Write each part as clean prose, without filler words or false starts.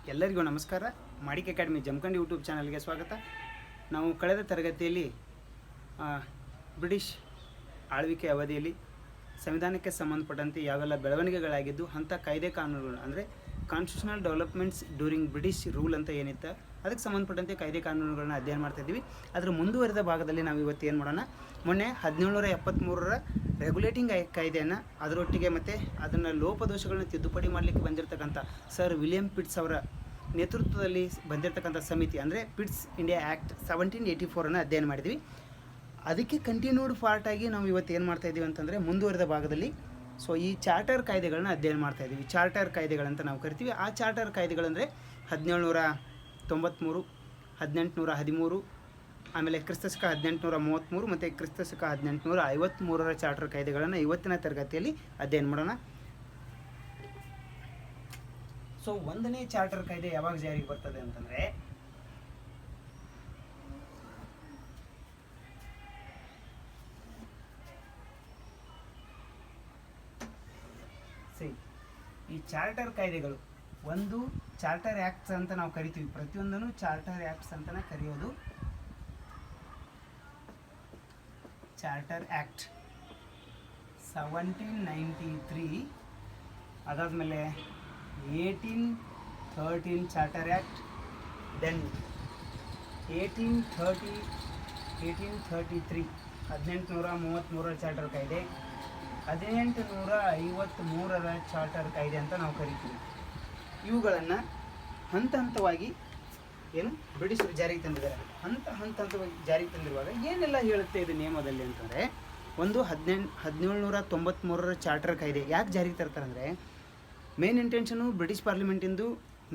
ಎಲ್ಲರಿಗೂ ನಮಸ್ಕಾರ. ಮಾಡಿಕ್ academy Jamkhandi YouTube ಚಾನಲ್ಗೆ ಸ್ವಾಗತ. ನಾವು ಕಳೆದ ತರಗತಿಯಲ್ಲಿ ಬ್ರಿಟಿಷ್ ಆಳ್ವಿಕೆ ಅವಧಿಯಲ್ಲಿ ಸಂವಿಧಾನಕ್ಕೆ ಸಂಬಂಧಪಟ್ಟಂತೆ ಯಾವೆಲ್ಲ ಬೆಳವಣಿಗೆಗಳಾಗಿದ್ದು ಅಂಥ ಕಾಯ್ದೆ ಕಾನೂನುಗಳು ಅಂದರೆ constitutional developments during British rule ಅಂತ ಏನಿತ್ತು ಅದಕ್ಕೆ ಸಂಬಂಧಪಟ್ಟಂತೆ ಕಾಯ್ದೆ ಕಾನೂನುಗಳನ್ನ ಅಧ್ಯಯನ ಮಾಡ್ತಾಯಿದ್ವಿ. ಅದರ ಮುಂದುವರೆದ ಭಾಗದಲ್ಲಿ ನಾವು ಇವತ್ತು ಏನು ಮಾಡೋಣ, ಮೊನ್ನೆ 1773ರ ರೆಗ್ಯುಲೇಟಿಂಗ್ ಕಾಯ್ದೆಯನ್ನು ಅದರೊಟ್ಟಿಗೆ ಮತ್ತು ಅದನ್ನು ಲೋಪದೋಷಗಳನ್ನ ತಿದ್ದುಪಡಿ ಮಾಡಲಿಕ್ಕೆ ಬಂದಿರತಕ್ಕಂಥ ಸರ್ ವಿಲಿಯಂ ಪಿಟ್ಸ್ ಅವರ ನೇತೃತ್ವದಲ್ಲಿ ಬಂದಿರತಕ್ಕಂಥ ಸಮಿತಿ ಅಂದರೆ ಪಿಟ್ಸ್ ಇಂಡಿಯಾ ಆ್ಯಕ್ಟ್ 1784 ಅಧ್ಯಯನ ಮಾಡಿದ್ವಿ. ಅದಕ್ಕೆ ಕಂಟಿನ್ಯೂಡ್ ಪಾರ್ಟ್ ಆಗಿ ನಾವು ಇವತ್ತು ಏನು ಮಾಡ್ತಾಯಿದ್ದೀವಿ ಅಂತಂದರೆ ಮುಂದುವರೆದ ಭಾಗದಲ್ಲಿ ಈ ಚಾರ್ಟರ್ ಕಾಯ್ದೆಗಳನ್ನ ಅಧ್ಯಯನ ಮಾಡ್ತಾಯಿದ್ದೀವಿ. ಚಾರ್ಟರ್ ಕಾಯ್ದೆಗಳಂತ ನಾವು ಕರಿತೀವಿ. ಆ ಚಾರ್ಟರ್ ಕಾಯ್ದೆಗಳಂದರೆ 1793, 1813, ಆಮೇಲೆ ಕ್ರಿಸ್ತಶಕ 1833 ಮತ್ತು ಕ್ರಿಸ್ತಶಕ 1853ರ ಚಾರ್ಟರ್ ಕಾಯ್ದೆಗಳನ್ನು ಇವತ್ತಿನ ತರಗತಿಯಲ್ಲಿ ಅಧ್ಯಯನ ಮಾಡೋಣ. ಒಂದನೇ ಚಾರ್ಟರ್ ಕಾಯ್ದೆ ಯಾವಾಗ ಜಾರಿಗೆ ಬರ್ತದೆ ಅಂತಂದರೆ ಈ ಚಾರ್ಟರ್ ಕಾಯ್ದೆಗಳು ಒಂದು ಚಾರ್ಟರ್ ಆ್ಯಕ್ಟ್ಸ್ ಅಂತ ನಾವು ಕರಿತೀವಿ. ಪ್ರತಿಯೊಂದನ್ನು ಚಾರ್ಟರ್ ಆ್ಯಕ್ಟ್ಸ್ ಅಂತಲೇ ಕರೆಯೋದು. ಚಾರ್ಟರ್ ಆ್ಯಕ್ಟ್ 1793, ಅದಾದಮೇಲೆ 1813 ಚಾರ್ಟರ್ ಆ್ಯಕ್ಟ್, ದೆನ್ 1833 1833ರ ಚಾರ್ಟರ್ ಕಾಯ್ದೆ, 1853ರ ಚಾರ್ಟರ್ ಕಾಯ್ದೆ ಅಂತ ನಾವು ಕರಿತೀವಿ. ಇವುಗಳನ್ನು ಹಂತ ಹಂತವಾಗಿ ಬ್ರಿಟಿಷರು ಜಾರಿಗೆ ತಂದಿದ್ದಾರೆ. ಹಂತವಾಗಿ ಜಾರಿಗೆ ತಂದಿರುವಾಗ ಏನೆಲ್ಲ ಹೇಳುತ್ತೆ ಇದು ನಿಯಮದಲ್ಲಿ ಅಂತಂದರೆ, ಒಂದು 1793ರ ಚಾರ್ಟರ್ ಕಾಯ್ದೆ ಯಾಕೆ ಜಾರಿಗೆ ತರ್ತಾರೆ ಅಂದರೆ, ಮೇನ್ ಇಂಟೆನ್ಷನು ಬ್ರಿಟಿಷ್ ಪಾರ್ಲಿಮೆಂಟಿಂದು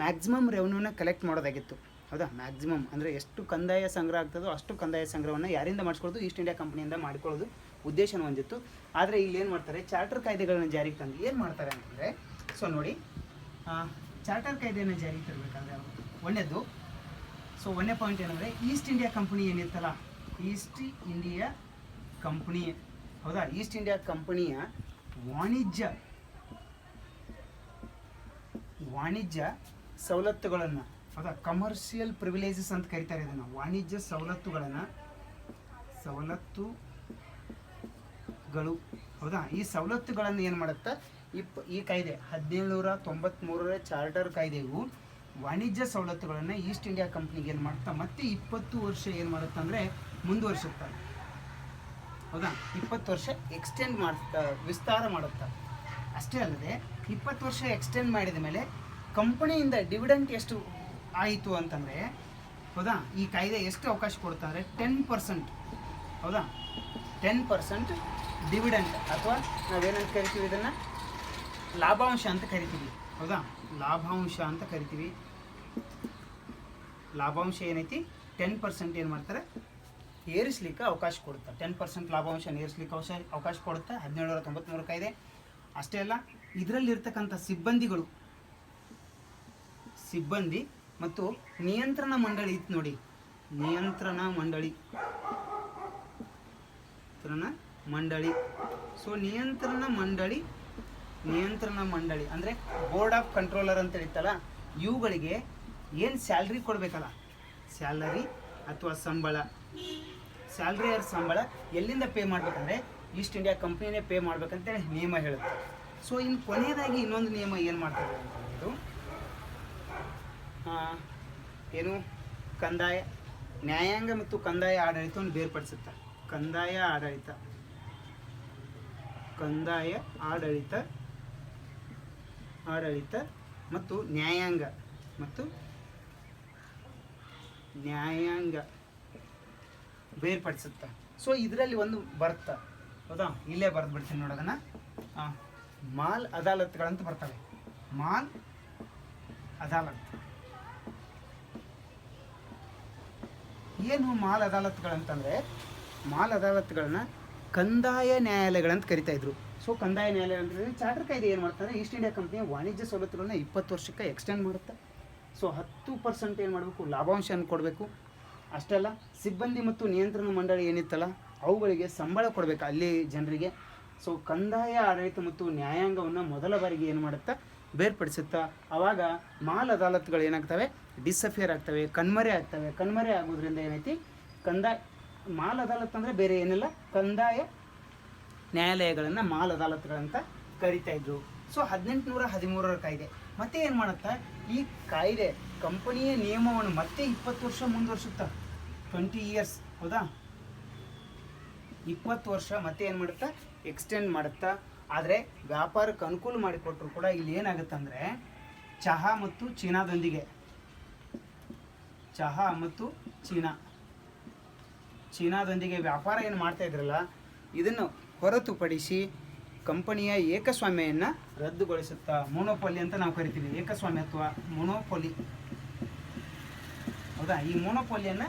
ಮ್ಯಾಕ್ಸಿಮಮ್ ರೆವೆನ್ಯೂನ ಕಲೆಕ್ಟ್ ಮಾಡೋದಾಗಿತ್ತು. ಹೌದಾ? ಮ್ಯಾಕ್ಸಿಮಮ್ ಅಂದರೆ ಎಷ್ಟು ಕಂದಾಯ ಸಂಗ್ರಹ ಆಗ್ತದೋ ಅಷ್ಟು ಕಂದಾಯ ಸಂಗ್ರಹವನ್ನು ಯಾರಿಂದ ಮಾಡಿಸ್ಕೊಳ್ಳೋದು, ಈಸ್ಟ್ ಇಂಡಿಯಾ ಕಂಪ್ನಿಯಿಂದ ಮಾಡಿಕೊಳ್ಳೋದು ಉದ್ದೇಶನ ಹೊಂದಿತ್ತು. ಆದರೆ ಇಲ್ಲಿ ಏನು ಮಾಡ್ತಾರೆ, ಚಾರ್ಟರ್ ಕಾಯ್ದೆಗಳನ್ನ ಜಾರಿಗೆ ತಂದು ಏನು ಮಾಡ್ತಾರೆ ಅಂತಂದರೆ, ನೋಡಿ, ಚಾರ್ಟರ್ ಕಾಯ್ದೆಯನ್ನು ಜಾರಿಗೆ ತರಬೇಕಂದ್ರೆ ಒಂದನೇದು ಒಂದನೇ ಪಾಯಿಂಟ್ ಏನಂದರೆ, ಈಸ್ಟ್ ಇಂಡಿಯಾ ಕಂಪನಿ ಏನಿತ್ತಲ್ಲ, ಈಸ್ಟ್ ಇಂಡಿಯಾ ಕಂಪನಿ, ಹೌದಾ, ಈಸ್ಟ್ ಇಂಡಿಯಾ ಕಂಪನಿಯ ವಾಣಿಜ್ಯ ಸವಲತ್ತುಗಳನ್ನು, ಹೌದಾ, ಕಮರ್ಷಿಯಲ್ ಪ್ರಿವಿಲೇಜಸ್ ಅಂತ ಕರೀತಾರೆ ಇದನ್ನು. ವಾಣಿಜ್ಯ ಸವಲತ್ತುಗಳು, ಹೌದಾ, ಈ ಸವಲತ್ತುಗಳನ್ನು ಏನು ಮಾಡುತ್ತಾ ಈ ಕಾಯ್ದೆ 1793ರ ಚಾರ್ಟರ್ ಕಾಯ್ದೆಯು ವಾಣಿಜ್ಯ ಸವಲತ್ತುಗಳನ್ನು ಈಸ್ಟ್ ಇಂಡಿಯಾ ಕಂಪ್ನಿಗೆ ಏನು ಮಾಡುತ್ತಾ ಮತ್ತೆ 20 ವರ್ಷ ಏನು ಮಾಡುತ್ತಾ ಅಂದರೆ ಮುಂದುವರಿಸುತ್ತಾರೆ. ಹೌದಾ, 20 ವರ್ಷ ಎಕ್ಸ್ಟೆಂಡ್ ಮಾಡುತ್ತಾ, ವಿಸ್ತಾರ ಮಾಡುತ್ತಾ. ಅಷ್ಟೇ ಅಲ್ಲದೆ 20 ವರ್ಷ ಎಕ್ಸ್ಟೆಂಡ್ ಮಾಡಿದ ಮೇಲೆ ಕಂಪನಿಯಿಂದ ಡಿವಿಡೆಂಟ್ ಎಷ್ಟು ಆಯಿತು ಅಂತಂದರೆ, ಹೌದಾ, ಈ ಕಾಯ್ದೆ ಎಷ್ಟು ಅವಕಾಶ ಕೊಡುತ್ತಾ ಅಂದರೆ 10%, ಹೌದಾ, 10% ಡಿವಿಡೆಂಟ್, ಅಥವಾ ನಾವೇನಂತ ಕರಿತೀವಿ ಇದನ್ನು, ಲಾಭಾಂಶ ಅಂತ ಕರಿತೀವಿ. ಹೌದಾ, ಲಾಭಾಂಶ ಅಂತ ಕರಿತೀವಿ. ಲಾಭಾಂಶ ಏನೈತಿ 10% ಏನು ಮಾಡ್ತಾರೆ, ಏರಿಸಲಿಕ್ಕೆ ಅವಕಾಶ ಕೊಡುತ್ತೆ. 10% ಲಾಭಾಂಶ ಏರಿಸಲಿಕ್ಕೆ ಅವಕಾಶ ಕೊಡುತ್ತೆ 1793 ಕಾಯ್ದೆ. ಅಷ್ಟೇ ಅಲ್ಲ, ಇದರಲ್ಲಿರ್ತಕ್ಕಂಥ ಸಿಬ್ಬಂದಿ ಮತ್ತು ನಿಯಂತ್ರಣ ಮಂಡಳಿ ಇತ್ತು ನೋಡಿ, ನಿಯಂತ್ರಣ ಮಂಡಳಿ. ನಿಯಂತ್ರಣ ಮಂಡಳಿ ಅಂದರೆ ಬೋರ್ಡ್ ಆಫ್ ಕಂಟ್ರೋಲರ್ ಅಂತ ಇತ್ತಲ್ಲ, ಇವುಗಳಿಗೆ ಏನು ಸ್ಯಾಲ್ರಿ ಕೊಡಬೇಕಲ್ಲ, ಸ್ಯಾಲರಿ ಅಥವಾ ಸಂಬಳ, ಸ್ಯಾಲ್ರಿ ಆರ್ ಸಂಬಳ ಎಲ್ಲಿಂದ ಪೇ ಮಾಡಬೇಕಂದ್ರೆ ಈಸ್ಟ್ ಇಂಡಿಯಾ ಕಂಪ್ನಿನೇ ಪೇ ಮಾಡ್ಬೇಕಂತೇಳಿ ನಿಯಮ ಹೇಳುತ್ತೆ. ಇನ್ನು ಕೊನೆಯದಾಗಿ ಇನ್ನೊಂದು ನಿಯಮ ಏನು ಮಾಡ್ತಾರೆ ಅಂತಂದು, ಏನು ಕಂದಾಯ, ನ್ಯಾಯಾಂಗ ಮತ್ತು ಕಂದಾಯ ಆಡಳಿತವನ್ನು ಬೇರ್ಪಡಿಸುತ್ತೆ. ಕಂದಾಯ ಆಡಳಿತ ಮತ್ತು ನ್ಯಾಯಾಂಗ ಬೇರ್ಪಡಿಸುತ್ತೆ. ಇದರಲ್ಲಿ ಒಂದು ಬರುತ್ತೆ, ಹೌದಾ, ಇಲ್ಲೇ ಬರೆದ್ಬಿಡ್ತೀನಿ ನೋಡೋದನ್ನ. ಮಾಲ್ ಅದಾಲತ್ಗಳಂತ ಬರ್ತವೆ. ಮಾಲ್ ಅದಾಲತ್ ಏನು? ಮಾಲ್ ಅದಾಲತ್ಗಳಂತಂದರೆ, ಮಾಲ್ ಅದಾಲತ್ಗಳನ್ನ ಕಂದಾಯ ನ್ಯಾಯಾಲಯಗಳಂತ ಕರಿತಾಯಿದ್ರು. ಕಂದಾಯ ನ್ಯಾಯಾಲಯ ಅಂದರೆ ಚಾರ್ಟರ್ ಕಾಯ್ದೆ ಏನು ಮಾಡ್ತಾರೆ, ಈಸ್ಟ್ ಇಂಡಿಯಾ ಕಂಪ್ನಿಯ ವಾಣಿಜ್ಯ ಸವಲತ್ತುಗಳನ್ನ 20 ವರ್ಷಕ್ಕೆ ಎಕ್ಸ್ಟೆಂಡ್ ಮಾಡುತ್ತೆ. 10% ಏನು ಮಾಡಬೇಕು, ಲಾಭಾಂಶವನ್ನು ಕೊಡಬೇಕು. ಅಷ್ಟೇ ಅಲ್ಲ, ಸಿಬ್ಬಂದಿ ಮತ್ತು ನಿಯಂತ್ರಣ ಮಂಡಳಿ ಏನಿತ್ತಲ್ಲ ಅವುಗಳಿಗೆ ಸಂಬಳ ಕೊಡಬೇಕು ಅಲ್ಲಿ ಜನರಿಗೆ. ಕಂದಾಯ ಆಡಳಿತ ಮತ್ತು ನ್ಯಾಯಾಂಗವನ್ನು ಮೊದಲ ಬಾರಿಗೆ ಏನು ಮಾಡುತ್ತಾ ಬೇರ್ಪಡಿಸುತ್ತಾ. ಆವಾಗ ಮಾಲ್ ಅದಾಲತ್ಗಳು ಏನಾಗ್ತವೆ, ಡಿಸಫಿಯರ್ ಆಗ್ತವೆ, ಕಣ್ಮರೆ ಆಗ್ತವೆ. ಕಣ್ಮರೆ ಆಗೋದ್ರಿಂದ ಏನೈತಿ, ಕಂದಾಯ ಮಾಲ್ ಅದಾಲತ್ ಅಂದರೆ ಬೇರೆ ಏನಿಲ್ಲ, ಕಂದಾಯ ನ್ಯಾಯಾಲಯಗಳನ್ನು ಮಾಲ್ ಅದಾಲತ್ಗಳಂತ ಕರಿತಾ ಇದ್ರು. ಸೊ 1813 ಕಾಯ್ದೆ ಮತ್ತೆ ಏನು ಮಾಡುತ್ತಾ, ಈ ಕಾಯ್ದೆ ಕಂಪನಿಯ ನಿಯಮವನ್ನು ಮತ್ತೆ 20 ವರ್ಷ ಮುಂದುವರ್ಸುತ್ತಾ, 20 ಇಯರ್ಸ್. ಹೌದಾ, 20 ವರ್ಷ ಮತ್ತೆ ಏನು ಮಾಡುತ್ತಾ, ಎಕ್ಸ್ಟೆಂಡ್ ಮಾಡುತ್ತಾ. ಆದರೆ ವ್ಯಾಪಾರಕ್ಕೆ ಅನುಕೂಲ ಮಾಡಿಕೊಟ್ರು ಕೂಡ ಇಲ್ಲಿ ಏನಾಗುತ್ತಂದರೆ, ಚಹಾ ಮತ್ತು ಚೀನಾದೊಂದಿಗೆ ವ್ಯಾಪಾರ ಏನು ಮಾಡ್ತಾ ಇದ್ರಲ್ಲ, ಇದನ್ನು ಹೊರತುಪಡಿಸಿ ಕಂಪನಿಯ ಏಕಸ್ವಾಮ್ಯವನ್ನು ರದ್ದುಗೊಳಿಸುತ್ತಾ. ಮೊನೋಪೊಲಿ ಅಂತ ನಾವು ಕರಿತೀವಿ, ಏಕಸ್ವಾಮ್ಯ ಅಥವಾ ಮೊನೋಪೊಲಿ. ಹೌದಾ, ಈ ಮೊನೋಪೊಲಿಯನ್ನು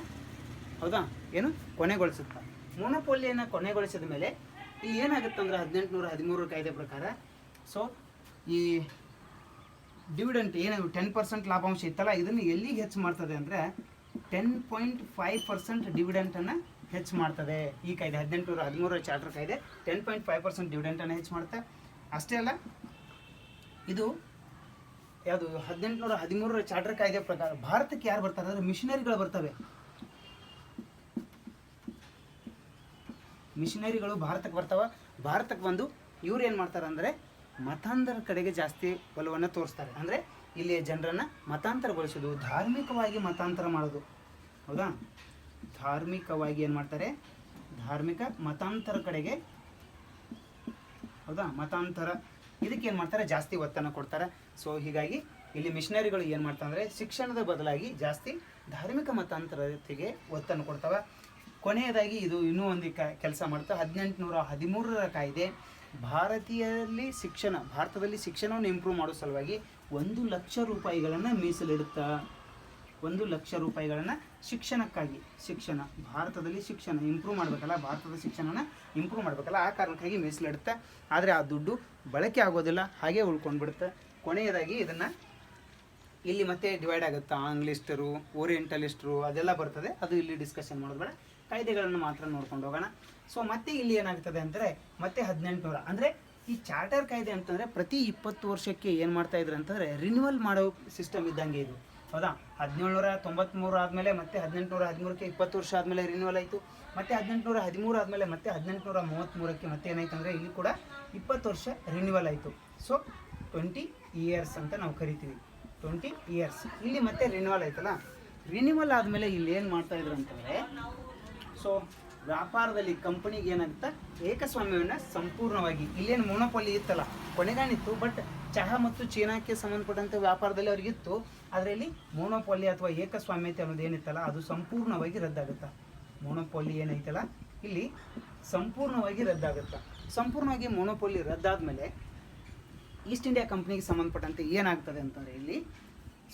ಹೌದಾ ಏನು ಕೊನೆಗೊಳಿಸುತ್ತಾ. ಮೊನೋಪೊಲಿಯನ್ನು ಕೊನೆಗೊಳಿಸಿದ ಮೇಲೆ ಇಲ್ಲಿ ಏನಾಗುತ್ತಂದ್ರೆ 1813 ಕಾಯ್ದೆ ಪ್ರಕಾರ, ಸೊ ಈ ಡಿವಿಡೆಂಟ್ ಏನು 10% ಲಾಭಾಂಶ ಇತ್ತಲ್ಲ, ಇದನ್ನು ಎಲ್ಲಿಗೆ ಹೆಚ್ಚು ಮಾಡ್ತದೆ ಅಂದರೆ 10.5% ಡಿವಿಡೆಂಟನ್ನು ಹೆಚ್ಚು ಮಾಡ್ತದೆ ಈ ಕಾಯ್ದೆ. 1813 ಚಾರ್ಟರ್ ಕಾಯ್ದೆ 10.5% ಡಿವಿಡೆಂಟನ್ನು ಹೆಚ್ಚು ಮಾಡುತ್ತೆ. ಅಷ್ಟೇ ಅಲ್ಲ, ಇದು ಯಾವುದು 1813 ಚಾರ್ಟರ್ ಕಾಯ್ದೆ ಪ್ರಕಾರ ಭಾರತಕ್ಕೆ ಯಾರು ಬರ್ತಾರೆ ಅಂದರೆ ಮಿಷನರಿಗಳು ಬರ್ತವೆ. ಮಿಷನರಿಗಳು ಭಾರತಕ್ಕೆ ಬರ್ತಾವ. ಭಾರತಕ್ಕೆ ಬಂದು ಇವ್ರು ಏನು ಮಾಡ್ತಾರೆ ಅಂದರೆ ಮತಾಂತರ ಕಡೆಗೆ ಜಾಸ್ತಿ ಒಲವನ್ನು ತೋರಿಸ್ತಾರೆ. ಅಂದರೆ ಇಲ್ಲಿಯ ಜನರನ್ನು ಮತಾಂತರಗೊಳಿಸೋದು, ಧಾರ್ಮಿಕವಾಗಿ ಮತಾಂತರ ಮಾಡೋದು. ಹೌದಾ, ಧಾರ್ಮಿಕವಾಗಿ ಏನು ಮಾಡ್ತಾರೆ, ಧಾರ್ಮಿಕ ಮತಾಂತರ ಕಡೆಗೆ, ಹೌದಾ ಮತಾಂತರ, ಇದಕ್ಕೆ ಏನು ಮಾಡ್ತಾರೆ, ಜಾಸ್ತಿ ಒತ್ತನ್ನು ಕೊಡ್ತಾರೆ. ಸೊ ಹೀಗಾಗಿ ಇಲ್ಲಿ ಮಿಷನರಿಗಳು ಏನು ಮಾಡ್ತಾರೆ ಅಂದರೆ ಶಿಕ್ಷಣದ ಬದಲಾಗಿ ಜಾಸ್ತಿ ಧಾರ್ಮಿಕ ಮತಾಂತರತೆಗೆ ಒತ್ತನ್ನು ಕೊಡ್ತವೆ. ಕೊನೆಯದಾಗಿ ಇದು ಇನ್ನೂ ಒಂದು ಕೆಲಸ ಮಾಡ್ತಾ 1813 ಕಾಯ್ದೆ ಭಾರತದಲ್ಲಿ ಶಿಕ್ಷಣವನ್ನು ಇಂಪ್ರೂವ್ ಮಾಡೋ ಸಲುವಾಗಿ 1 ಲಕ್ಷ ರೂಪಾಯಿಗಳನ್ನು ಮೀಸಲಿಡುತ್ತಾ. 1 ಲಕ್ಷ ರೂಪಾಯಿಗಳನ್ನು ಶಿಕ್ಷಣಕ್ಕಾಗಿ, ಭಾರತದಲ್ಲಿ ಶಿಕ್ಷಣ ಇಂಪ್ರೂವ್ ಮಾಡಬೇಕಲ್ಲ, ಭಾರತದ ಶಿಕ್ಷಣನ ಇಂಪ್ರೂವ್ ಮಾಡಬೇಕಲ್ಲ, ಆ ಕಾರಣಕ್ಕಾಗಿ ಮೀಸಲಿಡುತ್ತೆ. ಆದರೆ ಆ ದುಡ್ಡು ಬಳಕೆ ಆಗೋದಿಲ್ಲ, ಹಾಗೆ ಉಳ್ಕೊಂಡ್ಬಿಡುತ್ತೆ. ಕೊನೆಯದಾಗಿ ಇದನ್ನು ಇಲ್ಲಿ ಮತ್ತೆ ಡಿವೈಡ್ ಆಗುತ್ತೆ, ಆಂಗ್ಲಿಸ್ಟರು, ಓರಿಯೆಂಟಲಿಸ್ಟರು ಅದೆಲ್ಲ ಬರ್ತದೆ, ಅದು ಇಲ್ಲಿ ಡಿಸ್ಕಷನ್ ಮಾಡೋದು ಬೇಡ, ಕಾಯ್ದೆಗಳನ್ನು ಮಾತ್ರ ನೋಡ್ಕೊಂಡು ಹೋಗೋಣ. ಸೊ ಮತ್ತೆ ಇಲ್ಲಿ ಏನಾಗ್ತದೆ ಅಂದರೆ ಮತ್ತೆ 1800 ಅಂದರೆ ಈ ಚಾರ್ಟರ್ ಕಾಯ್ದೆ ಅಂತಂದರೆ ಪ್ರತಿ 20 ವರ್ಷಕ್ಕೆ ಏನು ಮಾಡ್ತಾ ಇದ್ರು ಅಂತಂದರೆ ರಿನ್ಯೂವಲ್ ಮಾಡೋ ಸಿಸ್ಟಮ್ ಇದ್ದಂಗೆ ಇದು. ಹೌದಾ, 1793 ಆದಮೇಲೆ ಮತ್ತೆ 1813ಕ್ಕೆ 20 ವರ್ಷ ಆದಮೇಲೆ ರಿನ್ಯೂವಲ್ ಆಯಿತು. ಮತ್ತೆ 1813 ಆದಮೇಲೆ ಮತ್ತೆ 1833ಕ್ಕೆ ಮತ್ತೆ ಏನಾಯ್ತು ಅಂದರೆ ಇಲ್ಲಿ ಕೂಡ 20 ವರ್ಷ ರಿನ್ಯೂವಲ್ ಆಯಿತು. ಸೊ 20 ಇಯರ್ಸ್ ಅಂತ ನಾವು ಕರಿತೀವಿ, 20 ಇಯರ್ಸ್. ಇಲ್ಲಿ ಮತ್ತೆ ರಿನ್ಯೂವಲ್ ಆಯ್ತಲ್ಲ, ರಿನ್ಯೂವಲ್ ಆದಮೇಲೆ ಇಲ್ಲಿ ಏನು ಮಾಡ್ತಾಯಿದ್ರು ಅಂತಂದರೆ, ಸೊ ವ್ಯಾಪಾರದಲ್ಲಿ ಕಂಪನಿಗೆ ಏನಾಗುತ್ತೆ, ಏಕಸ್ವಾಮ್ಯವನ್ನು ಸಂಪೂರ್ಣವಾಗಿ, ಇಲ್ಲೇನು ಮೊನೋಪೊಲಿ ಇತ್ತಲ್ಲ ಕೊನೆಗಾಣಿತ್ತು, ಬಟ್ ಚಹಾ ಮತ್ತು ಚೀನಾಕ್ಕೆ ಸಂಬಂಧಪಟ್ಟಂತೆ ವ್ಯಾಪಾರದಲ್ಲಿ ಅವ್ರಿಗಿತ್ತು. ಅದರಲ್ಲಿ ಮೊನೋಪೊಲಿ ಅಥವಾ ಏಕಸ್ವಾಮ್ಯತೆ ಅನ್ನೋದು ಏನಿತ್ತಲ್ಲ ಅದು ಸಂಪೂರ್ಣವಾಗಿ ರದ್ದಾಗುತ್ತೆ. ಮೊನೋಪೊಲಿ ಏನೈತಲ್ಲ ಇಲ್ಲಿ ಸಂಪೂರ್ಣವಾಗಿ ರದ್ದಾಗುತ್ತೆ. ಸಂಪೂರ್ಣವಾಗಿ ಮೊನೋಪೊಲಿ ರದ್ದಾದಮೇಲೆ ಈಸ್ಟ್ ಇಂಡಿಯಾ ಕಂಪ್ನಿಗೆ ಸಂಬಂಧಪಟ್ಟಂತೆ ಏನಾಗ್ತದೆ ಅಂತಂದರೆ ಇಲ್ಲಿ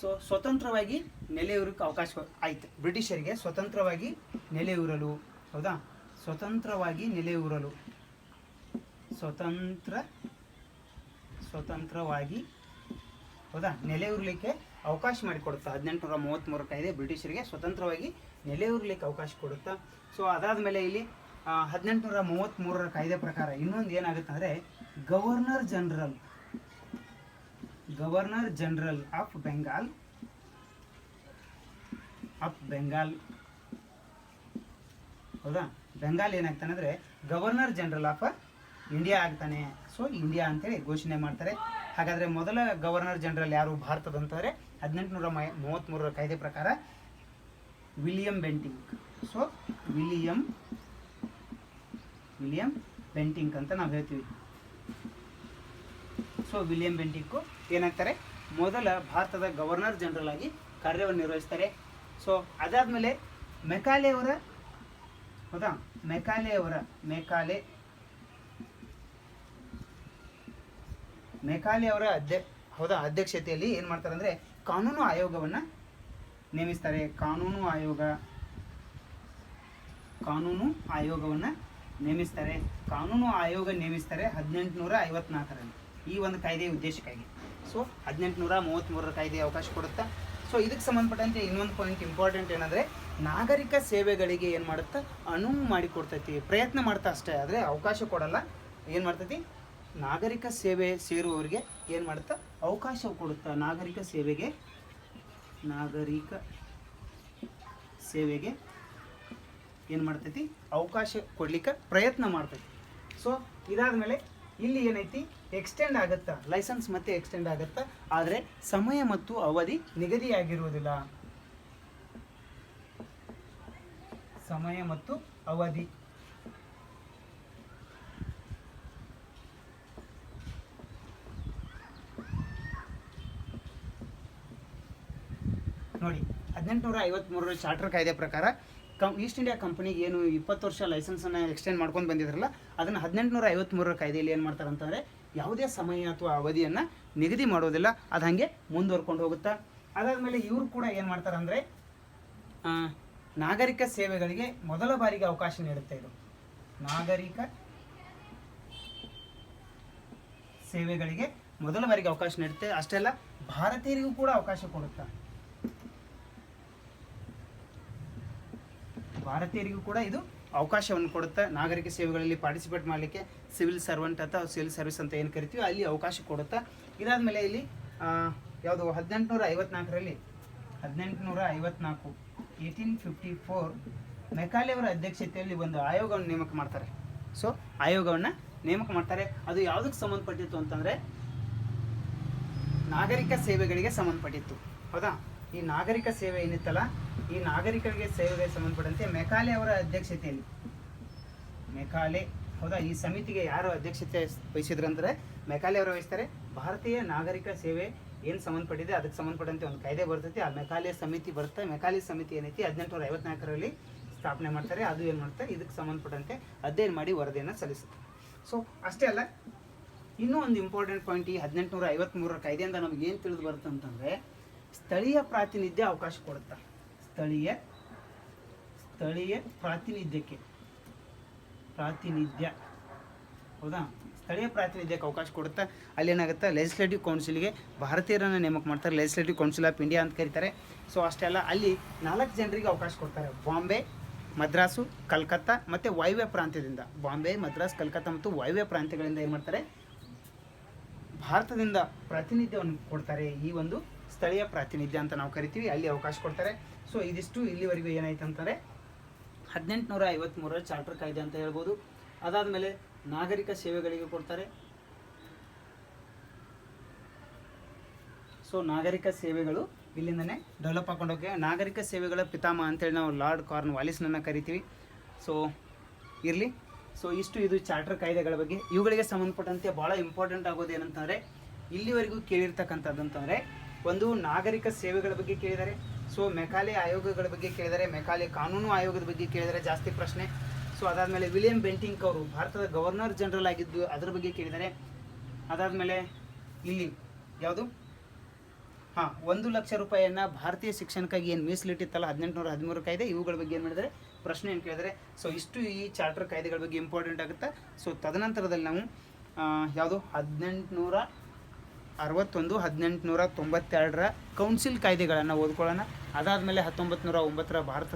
ಸೊ ಸ್ವತಂತ್ರವಾಗಿ ನೆಲೆಯೂರಕ್ಕೆ ಅವಕಾಶ ಆಯಿತು. ಬ್ರಿಟಿಷರಿಗೆ ಸ್ವತಂತ್ರವಾಗಿ ನೆಲೆಯೂರಲು, ಹೌದಾ, ಸ್ವತಂತ್ರವಾಗಿ ಹೌದಾ ನೆಲೆಯೂರಲಿಕ್ಕೆ ಅವಕಾಶ ಮಾಡಿಕೊಡುತ್ತಾ. 1833 ಕಾಯ್ದೆ ಬ್ರಿಟಿಷರಿಗೆ ಸ್ವತಂತ್ರವಾಗಿ ನೆಲೆಯೂರಲಿಕ್ಕೆ ಅವಕಾಶ ಕೊಡುತ್ತಾ. ಸೊ ಅದಾದಮೇಲೆ ಇಲ್ಲಿ 1833 ಕಾಯ್ದೆ ಪ್ರಕಾರ ಇನ್ನೊಂದು ಏನಾಗುತ್ತೆ ಅಂದರೆ ಗವರ್ನರ್ ಜನರಲ್ ಆಫ್ ಬೆಂಗಾಲ್, ಹೌದಾ, ಬೆಂಗಾಲ್ ಏನಾಗ್ತಾನೆ ಅಂದರೆ ಗವರ್ನರ್ ಜನರಲ್ ಆಫ್ ಇಂಡಿಯಾ ಆಗ್ತಾನೆ. ಸೊ ಇಂಡಿಯಾ ಅಂತೇಳಿ ಘೋಷಣೆ ಮಾಡ್ತಾರೆ. ಹಾಗಾದರೆ ಮೊದಲ ಗವರ್ನರ್ ಜನರಲ್ ಯಾರು ಭಾರತದ ಅಂತಂದರೆ 1833 ಕಾಯ್ದೆ ಪ್ರಕಾರ William Bentinck. So William Bentinck ಅಂತ ನಾವು ಹೇಳ್ತೀವಿ. ಸೊ ವಿಲಿಯಂ ಬೆಂಟಿಂಕು ಏನಾಗ್ತಾರೆ, ಮೊದಲ ಭಾರತದ ಗವರ್ನರ್ ಜನರಲ್ ಆಗಿ ಕಾರ್ಯವನ್ನು ನಿರ್ವಹಿಸ್ತಾರೆ. ಸೊ ಅದಾದಮೇಲೆ ಮೆಕಾಲೆ ಅವರ, ಹೌದಾ, ಮೆಕಾಲೆ ಅವರ ಅಧ್ಯಕ್ಷತೆಯಲ್ಲಿ ಏನು ಮಾಡ್ತಾರೆ ಅಂದರೆ ಕಾನೂನು ಆಯೋಗವನ್ನು ನೇಮಿಸ್ತಾರೆ. ಕಾನೂನು ಆಯೋಗ ನೇಮಿಸ್ತಾರೆ 1854ರಲ್ಲಿ ಈ ಒಂದು ಕಾಯ್ದೆಯ ಉದ್ದೇಶಕ್ಕಾಗಿ. ಸೊ 1833 ಕಾಯ್ದೆ ಅವಕಾಶ ಕೊಡುತ್ತಾ. ಸೊ ಇದಕ್ಕೆ ಸಂಬಂಧಪಟ್ಟಂತೆ ಇನ್ನೊಂದು ಪಾಯಿಂಟ್ ಇಂಪಾರ್ಟೆಂಟ್ ಏನಂದರೆ ನಾಗರಿಕ ಸೇವೆಗಳಿಗೆ ಏನು ಮಾಡುತ್ತಾ, ಅನುವು ಮಾಡಿಕೊಡ್ತೈತಿ, ಪ್ರಯತ್ನ ಮಾಡ್ತಾ ಅಷ್ಟೇ, ಆದರೆ ಅವಕಾಶ ಕೊಡಲ್ಲ. ಏನು ಮಾಡ್ತೈತಿ, ನಾಗರಿಕ ಸೇವೆ ಸೇರುವವರಿಗೆ ಏನು ಮಾಡುತ್ತಾ ಅವಕಾಶ ಕೊಡುತ್ತಾ ನಾಗರಿಕ ಸೇವೆಗೆ ಏನು ಮಾಡ್ತೈತಿ ಅವಕಾಶ ಕೊಡ್ಲಿಕ್ಕೆ ಪ್ರಯತ್ನ ಮಾಡ್ತೈತಿ. ಸೊ ಇದಾದ್ಮೇಲೆ ಇಲ್ಲಿ ಏನೈತಿ ಎಕ್ಸ್ಟೆಂಡ್ ಆಗುತ್ತಾ ಲೈಸೆನ್ಸ್ ಮತ್ತೆ ಎಕ್ಸ್ಟೆಂಡ್ ಆಗುತ್ತಾ, ಆದರೆ ಸಮಯ ಮತ್ತು ಅವಧಿ ನಿಗದಿಯಾಗಿರುವುದಿಲ್ಲ. ಸಮಯ ಮತ್ತು ಅವಧಿ ನೋಡಿ 1853 ಚಾರ್ಟರ್ ಕಾಯ್ದೆ ಪ್ರಕಾರ ಈಸ್ಟ್ ಇಂಡಿಯಾ ಕಂಪನಿಗೆ ಏನು 20 ವರ್ಷ ಲೈಸೆನ್ಸನ್ನು ಎಕ್ಸ್ಟೆಂಡ್ ಮಾಡ್ಕೊಂಡು ಬಂದಿದ್ರಲ್ಲ, ಅದನ್ನು 1853 ಕಾಯ್ದೆಯಲ್ಲಿ ಏನು ಮಾಡ್ತಾರೆ ಅಂತಂದರೆ ಯಾವುದೇ ಸಮಯ ಅಥವಾ ಅವಧಿಯನ್ನು ನಿಗದಿ ಮಾಡೋದಿಲ್ಲ, ಅದು ಹಾಗೆ ಮುಂದುವರ್ಕೊಂಡು ಹೋಗುತ್ತಾ. ಅದಾದಮೇಲೆ ಇವರು ಕೂಡ ಏನು ಮಾಡ್ತಾರೆ ಅಂದರೆ ನಾಗರಿಕ ಸೇವೆಗಳಿಗೆ ಮೊದಲ ಬಾರಿಗೆ ಅವಕಾಶ ನೀಡುತ್ತೆ. ಇದು ನಾಗರಿಕ ಸೇವೆಗಳಿಗೆ ಮೊದಲ ಬಾರಿಗೆ ಅವಕಾಶ ನೀಡುತ್ತೆ. ಅಷ್ಟೇ ಅಲ್ಲ, ಭಾರತೀಯರಿಗೂ ಕೂಡ ಅವಕಾಶ ಕೊಡುತ್ತಾ. ಭಾರತೀಯರಿಗೂ ಕೂಡ ಇದು ಅವಕಾಶವನ್ನು ಕೊಡುತ್ತಾ ನಾಗರಿಕ ಸೇವೆಗಳಲ್ಲಿ ಪಾರ್ಟಿಸಿಪೇಟ್ ಮಾಡಲಿಕ್ಕೆ. ಸಿವಿಲ್ ಸರ್ವೆಂಟ್ ಅಥವಾ ಸಿವಿಲ್ ಸರ್ವಿಸ್ ಅಂತ ಏನು ಕರಿತೀವಿ ಅಲ್ಲಿ ಅವಕಾಶ ಕೊಡುತ್ತಾ. ಇದಾದಮೇಲೆ ಇಲ್ಲಿ ಯಾವುದು 1854ರಲ್ಲಿ 1854 ಮೆಕಾಲೆ ಅವರ ಅಧ್ಯಕ್ಷತೆಯಲ್ಲಿ ಒಂದು ಆಯೋಗವನ್ನು ನೇಮಕ ಮಾಡ್ತಾರೆ. ಸೊ ಆಯೋಗವನ್ನು ನೇಮಕ ಮಾಡ್ತಾರೆ. ಅದು ಯಾವುದಕ್ಕೆ ಸಂಬಂಧಪಟ್ಟಿತ್ತು ಅಂತಂದರೆ ನಾಗರಿಕ ಸೇವೆಗಳಿಗೆ ಸಂಬಂಧಪಟ್ಟಿತ್ತು. ಹೌದಾ? ಈ ನಾಗರಿಕ ಸೇವೆ ಏನಿತ್ತಲ್ಲ, ಈ ನಾಗರಿಕರಿಗೆ ಸೇವೆಗೆ ಸಂಬಂಧಪಟ್ಟಂತೆ ಮೆಕಾಲೆ ಅವರ ಅಧ್ಯಕ್ಷತೆಯಲ್ಲಿ ಹೌದಾ, ಈ ಸಮಿತಿಗೆ ಯಾರು ಅಧ್ಯಕ್ಷತೆ ವಹಿಸಿದ್ರು ಅಂದರೆ ಮೆಕಾಲೆ ಅವರು ವಹಿಸ್ತಾರೆ. ಭಾರತೀಯ ನಾಗರಿಕ ಸೇವೆ ಏನು ಸಂಬಂಧಪಟ್ಟಿದೆ ಅದಕ್ಕೆ ಸಂಬಂಧಪಟ್ಟಂತೆ ಒಂದು ಕಾಯ್ದೆ ಬರ್ತೈತಿ. ಆ ಮೆಕಾಲೆ ಸಮಿತಿ ಬರುತ್ತೆ. ಮೆಕಾಲೆ ಸಮಿತಿ ಏನೈತಿ 1854ರಲ್ಲಿ ಸ್ಥಾಪನೆ ಮಾಡ್ತಾರೆ. ಅದು ಏನು ಮಾಡ್ತಾರೆ, ಇದಕ್ಕೆ ಸಂಬಂಧಪಟ್ಟಂತೆ ಅಧ್ಯಯನ ಮಾಡಿ ವರದಿಯನ್ನು ಸಲ್ಲಿಸುತ್ತೆ. ಸೊ ಅಷ್ಟೇ ಅಲ್ಲ, ಇನ್ನೂ ಒಂದು ಇಂಪಾರ್ಟೆಂಟ್ ಪಾಯಿಂಟ್, ಈ 1853 ಕಾಯ್ದೆಯಿಂದ ನಮಗೆ ಏನು ತಿಳಿದು ಬರುತ್ತೆ ಅಂತಂದರೆ ಸ್ಥಳೀಯ ಪ್ರಾತಿನಿಧ್ಯ ಅವಕಾಶ ಕೊಡುತ್ತಾ. ಸ್ಥಳೀಯ ಪ್ರಾತಿನಿಧ್ಯ ಹೌದಾ, ಸ್ಥಳೀಯ ಪ್ರಾತಿನಿಧ್ಯಕ್ಕೆ ಅವಕಾಶ ಕೊಡುತ್ತಾ. ಅಲ್ಲಿ ಏನಾಗುತ್ತೆ, ಲೆಜಿಸ್ಲೇಟಿವ್ ಕೌನ್ಸಿಲ್ಗೆ ಭಾರತೀಯರನ್ನು ನೇಮಕ ಮಾಡ್ತಾರೆ. ಲೆಜಿಸ್ಲೇಟಿವ್ ಕೌನ್ಸಿಲ್ ಆಫ್ ಇಂಡಿಯಾ ಅಂತ ಕರೀತಾರೆ. ಸೊ ಅಷ್ಟೇ ಅಲ್ಲ, ಅಲ್ಲಿ 4 ಜನರಿಗೆ ಅವಕಾಶ ಕೊಡ್ತಾರೆ. ಬಾಂಬೆ, ಮದ್ರಾಸು, ಕಲ್ಕತ್ತಾ ಮತ್ತು ವಾಯುವ್ಯ ಪ್ರಾಂತ್ಯದಿಂದ. ಬಾಂಬೆ, ಮದ್ರಾಸ್, ಕಲ್ಕತ್ತಾ ಮತ್ತು ವಾಯುವ್ಯ ಪ್ರಾಂತ್ಯಗಳಿಂದ ಏನು ಮಾಡ್ತಾರೆ, ಭಾರತದಿಂದ ಪ್ರಾತಿನಿಧ್ಯವನ್ನು ಕೊಡ್ತಾರೆ. ಈ ಒಂದು ಸ್ಥಳೀಯ ಪ್ರಾತಿನಿಧ್ಯ ಅಂತ ನಾವು ಕರಿತೀವಿ, ಅಲ್ಲಿ ಅವಕಾಶ ಕೊಡ್ತಾರೆ. ಸೊ ಇದಿಷ್ಟು ಇಲ್ಲಿವರೆಗೂ ಏನಾಯ್ತು ಅಂತಾರೆ 1853 ಚಾರ್ಟರ್ ಕಾಯ್ದೆ ಅಂತ ಹೇಳ್ಬೋದು. ಅದಾದಮೇಲೆ ನಾಗರಿಕ ಸೇವೆಗಳಿಗೆ ಕೊಡ್ತಾರೆ. ಸೊ ನಾಗರಿಕ ಸೇವೆಗಳು ಇಲ್ಲಿಂದನೇ ಡೆವಲಪ್ ಹಾಕೊಂಡು ಹೋಗಿ ನಾಗರಿಕ ಸೇವೆಗಳ ಪಿತಾಮಹ ಅಂತೇಳಿ ನಾವು ಲಾರ್ಡ್ ಕಾರ್ನ್ ವಾಲಿಸ್ನನ್ನು ಕರಿತೀವಿ. ಸೊ ಇರಲಿ. ಸೊ ಇದು ಚಾರ್ಟರ್ ಕಾಯ್ದೆಗಳ ಬಗ್ಗೆ. ಇವುಗಳಿಗೆ ಸಂಬಂಧಪಟ್ಟಂತೆ ಭಾಳ ಇಂಪಾರ್ಟೆಂಟ್ ಆಗೋದು ಏನಂತಂದರೆ, ಇಲ್ಲಿವರೆಗೂ ಕೇಳಿರ್ತಕ್ಕಂಥದ್ದಂತಂದರೆ ಒಂದು ನಾಗರಿಕ ಸೇವೆಗಳ ಬಗ್ಗೆ ಕೇಳಿದ್ದಾರೆ. ಸೊ ಮೆಕಾಲೆ ಆಯೋಗಗಳ ಬಗ್ಗೆ ಕೇಳಿದ್ದಾರೆ. ಮೆಕಾಲೆ ಕಾನೂನು ಆಯೋಗದ ಬಗ್ಗೆ ಕೇಳಿದರೆ ಜಾಸ್ತಿ ಪ್ರಶ್ನೆ. ಸೊ ಅದಾದಮೇಲೆ ವಿಲಿಯಂ ಬೆಂಟಿಂಕ್ ಅವರು ಭಾರತದ ಗವರ್ನರ್ ಜನರಲ್ ಆಗಿದ್ದು ಅದರ ಬಗ್ಗೆ ಕೇಳಿದ್ದಾರೆ. ಅದಾದಮೇಲೆ ಇಲ್ಲಿ ಯಾವುದು 1 ಲಕ್ಷ ರೂಪಾಯಿಯನ್ನು ಭಾರತೀಯ ಶಿಕ್ಷಣಕ್ಕಾಗಿ ಏನು ಮೀಸಲಿಟ್ಟಿತ್ತಲ್ಲ 1813 ಕಾಯ್ದೆ, ಇವುಗಳ ಬಗ್ಗೆ ಏನು ಮಾಡಿದರೆ ಪ್ರಶ್ನೆ ಏನು ಕೇಳಿದರೆ. ಸೊ ಈ ಚಾರ್ಟರ್ ಕಾಯ್ದೆಗಳ ಬಗ್ಗೆ ಇಂಪಾರ್ಟೆಂಟ್ ಆಗುತ್ತೆ. ಸೊ ತದನಂತರದಲ್ಲಿ ನಾವು ಯಾವುದು 1861 1892 ಕೌನ್ಸಿಲ್ ಕಾಯ್ದೆಗಳನ್ನು ಓದ್ಕೊಳ್ಳೋಣ. ಅದಾದಮೇಲೆ 1909 ಭಾರತ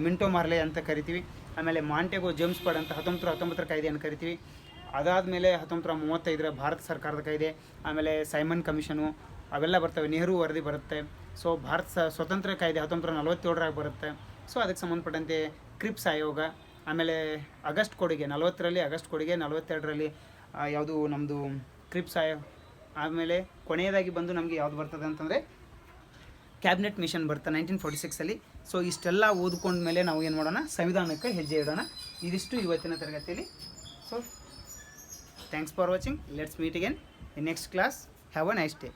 ಮಿಂಟೋ ಮಾರ್ಲೆ ಅಂತ ಕರಿತೀವಿ. ಆಮೇಲೆ ಮಾಂಟೆಗೋ ಜೇಮ್ಸ್ ಬರ್ಡ್ ಅಂತ 1919 ಕಾಯ್ದೆಯನ್ನು ಕರಿತೀವಿ. ಅದಾದಮೇಲೆ 1935 ಭಾರತ ಸರ್ಕಾರದ ಕಾಯ್ದೆ. ಆಮೇಲೆ ಸೈಮನ್ ಕಮಿಷನು ಅವೆಲ್ಲ ಬರ್ತವೆ. ನೆಹರು ವರದಿ ಬರುತ್ತೆ. ಸೊ ಭಾರತ ಸ್ವತಂತ್ರ ಕಾಯ್ದೆ 1947 ಬರುತ್ತೆ. ಸೊ ಅದಕ್ಕೆ ಸಂಬಂಧಪಟ್ಟಂತೆ ಕ್ರಿಪ್ಸ್ ಆಯೋಗ. ಆಮೇಲೆ ಆಗಸ್ಟ್ ಕೊಡುಗೆ 40ರಲ್ಲಿ, ಆಗಸ್ಟ್ ಕೊಡುಗೆ 42ರಲ್ಲಿ ಯಾವುದು ನಮ್ಮದು ಕ್ರಿಪ್ಸ್ ಆಯೋಗ. ಆಮೇಲೆ ಕೊನೆಯದಾಗಿ ಬಂದು ನಮಗೆ ಯಾವುದು ಬರ್ತದೆ ಅಂತಂದರೆ ಕ್ಯಾಬಿನೆಟ್ ಮಿಷನ್ ಬರುತ್ತೆ 1946ಅಲ್ಲಿ. ಸೊ ಇಷ್ಟೆಲ್ಲ ಓದ್ಕೊಂಡ್ಮೇಲೆ ನಾವು ಏನು ಮಾಡೋಣ, ಸಂವಿಧಾನಕ್ಕೆ ಹೆಜ್ಜೆ ಇಡೋಣ. ಇದಿಷ್ಟು ಇವತ್ತಿನ ತರಗತಿಯಲ್ಲಿ. So thanks for watching. Let's meet again in next class. Have a nice day.